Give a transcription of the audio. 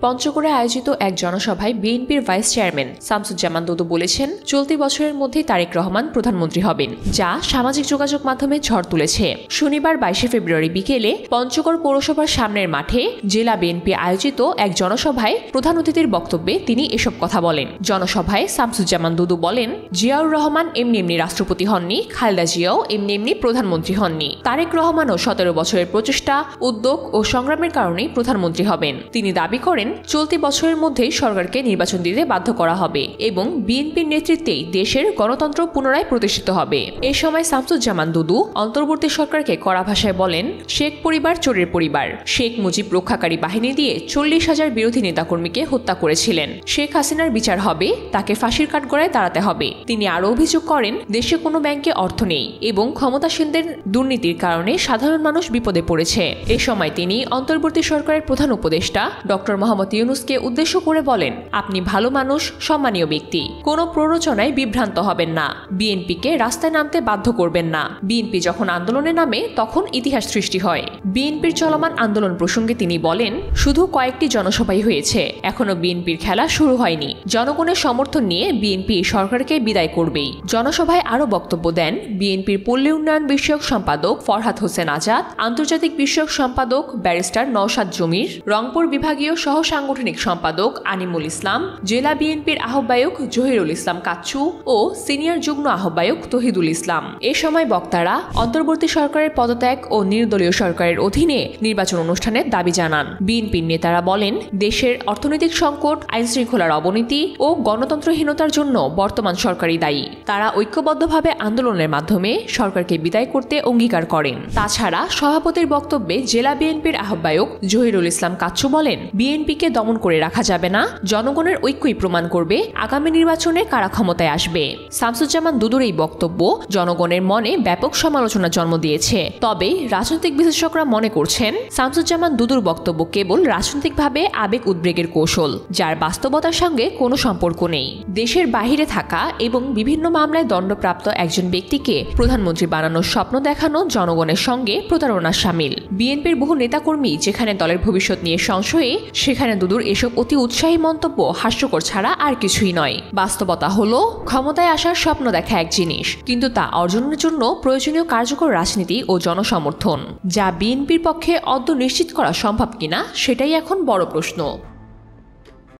পঞ্চগড়ে আয়োজিত এক জনসভায় বিএনপির ভাইস চেয়ারম্যান শামসুজ্জামান দুদু বলেছেন, চলতি বছরের মধ্যেই তারেক রহমান প্রধানমন্ত্রী হবেন, যা সামাজিক যোগাযোগ মাধ্যমে ঝড় তুলেছে। শনিবার 22 ফেব্রুয়ারি বিকেলে পঞ্চগড় পৌরসভার সামনের মাঠে জেলা বিএনপি আয়োজিত এক জনসভায় প্রধান অতিথির বক্তব্যে তিনি এসব কথা বলেন। জনসভায় শামসুজ্জামান দুদু বলেন, জিয়াউর রহমান এমনি এমনি রাষ্ট্রপতি হননি, খালেদা জিয়াও এমনি এমনি প্রধানমন্ত্রী হননি। তারেক রহমানও 17 বছরের প্রচেষ্টা, উদ্যোগ ও সংগ্রামের কারণেই প্রধানমন্ত্রী হবেন। তিনি দাবি করেন, চলতি বছরের মধ্যেই সরকারকে নির্বাচন দিতে বাধ্য করা হবে এবং বিএনপির নেতৃত্বেই দেশের গণতন্ত্র পুনরায় প্রতিষ্ঠিত হবে। এ সময় শামসুজ্জামান দুদু অন্তর্বর্তী সরকারকে কড়া ভাষায় বলেন, শেখ পরিবার চোরের পরিবার। শেখ মুজিব রক্ষাকারী বাহিনী দিয়ে 40,000 বিরোধী নেতাকর্মীকে হত্যা করেছিলেন। শেখ হাসিনার বিচার হবে, তাকে ফাঁসির কাঠগড়ায় দাঁড়াতে হবে। তিনি আরও অভিযোগ করেন, দেশে কোনো ব্যাংকে অর্থ নেই এবং ক্ষমতাসীনদের দুর্নীতির কারণে সাধারণ মানুষ বিপদে পড়েছে। এ সময় তিনি অন্তর্বর্তী সরকারের প্রধান উপদেষ্টা ডক্টর মোহাম্মদ ইউনূসকে উদ্দেশ্য করে বলেন, আপনি ভালো মানুষ, সম্মানীয় ব্যক্তি, কোনো প্ররোচনায় বিভ্রান্ত হবেন না, বিএনপিকে রাস্তায় নামতে বাধ্য করবেন না। বিএনপি যখন আন্দোলনে নামে তখন ইতিহাস সৃষ্টি হয়। বিএনপির চলমান আন্দোলন প্রসঙ্গে তিনি বলেন, শুধু কয়েকটি জনসভাই হয়েছে, এখনো বিএনপির খেলা শুরু হয়নি। জনগণের সমর্থন নিয়ে বিএনপি সরকারকে বিদায় করবেই। জনসভায় আরও বক্তব্য দেন বিএনপির পল্লী উন্নয়ন বিষয়ক সম্পাদক ফরহাদ হোসেন আজাদ, আন্তর্জাতিক বিষয়ক সম্পাদক ব্যারিস্টার নওশাদ জমির, রংপুর বিভাগীয় সহ সাংগঠনিক সম্পাদক আনিমুল ইসলাম, জেলা বিএনপির আহ্বায়ক জহিরুল ইসলাম কাচ্চু ও সিনিয়র যুগ্ম আহ্বায়ক তহিদুল ইসলাম। এ সময় বক্তারা অন্তর্বর্তী সরকারের পদত্যাগ ও নির্দলীয় সরকারের অধীনে নির্বাচন অনুষ্ঠানের দাবি জানান। বিএনপির নেতারা বলেন, দেশের অর্থনৈতিক সংকট, আইনশৃঙ্খলার অবনতি ও গণতন্ত্রহীনতার জন্য বর্তমান সরকারই দায়ী। তারা ঐক্যবদ্ধভাবে আন্দোলনের মাধ্যমে সরকারকে বিদায় করতে অঙ্গীকার করেন। তাছাড়া সভাপতির বক্তব্যে জেলা বিএনপির আহ্বায়ক জহিরুল ইসলাম কাচ্চু বলেন, বিএনপিকে দমন করে রাখা যাবে না, জনগণের ঐক্যই প্রমাণ করবে আগামী নির্বাচনে কারা ক্ষমতায় আসবে। শামসুজ্জামান দুদুর এই বক্তব্য জনগণের মনে ব্যাপক সমালোচনা জন্ম দিয়েছে। তবে রাজনৈতিক বিশেষজ্ঞরা মনে করছেন, শামসুজ্জামান দুদুর বক্তব্য কেবল রাজনৈতিকভাবে আবেগ উদ্বেগের কৌশল, যার বাস্তবতার সঙ্গে কোনো সম্পর্ক নেই। দেশের বাহিরে থাকা এবং বিভিন্ন মামলায় দণ্ডপ্রাপ্ত একজন ব্যক্তিকে প্রধানমন্ত্রী বানানোর স্বপ্ন দেখানো জনগণের সঙ্গে প্রতারণার শামিল। বিএনপির বহু নেতাকর্মী যেখানে দলের ভবিষ্যৎ নিয়ে সংশয়ে, সেখানে দুদুর এসব অতি উৎসাহী মন্তব্য হাস্যকর ছাড়া আর কিছুই নয়। বাস্তবতা হলো, ক্ষমতায় আসার স্বপ্ন দেখা এক জিনিস, কিন্তু তা অর্জনের জন্য প্রয়োজনীয় কার্যকর রাজনীতি ও জনসমর্থন, যা বিএনপির পক্ষে অদ্য নিশ্চিত করা সম্ভব কিনা সেটাই এখন বড় প্রশ্ন।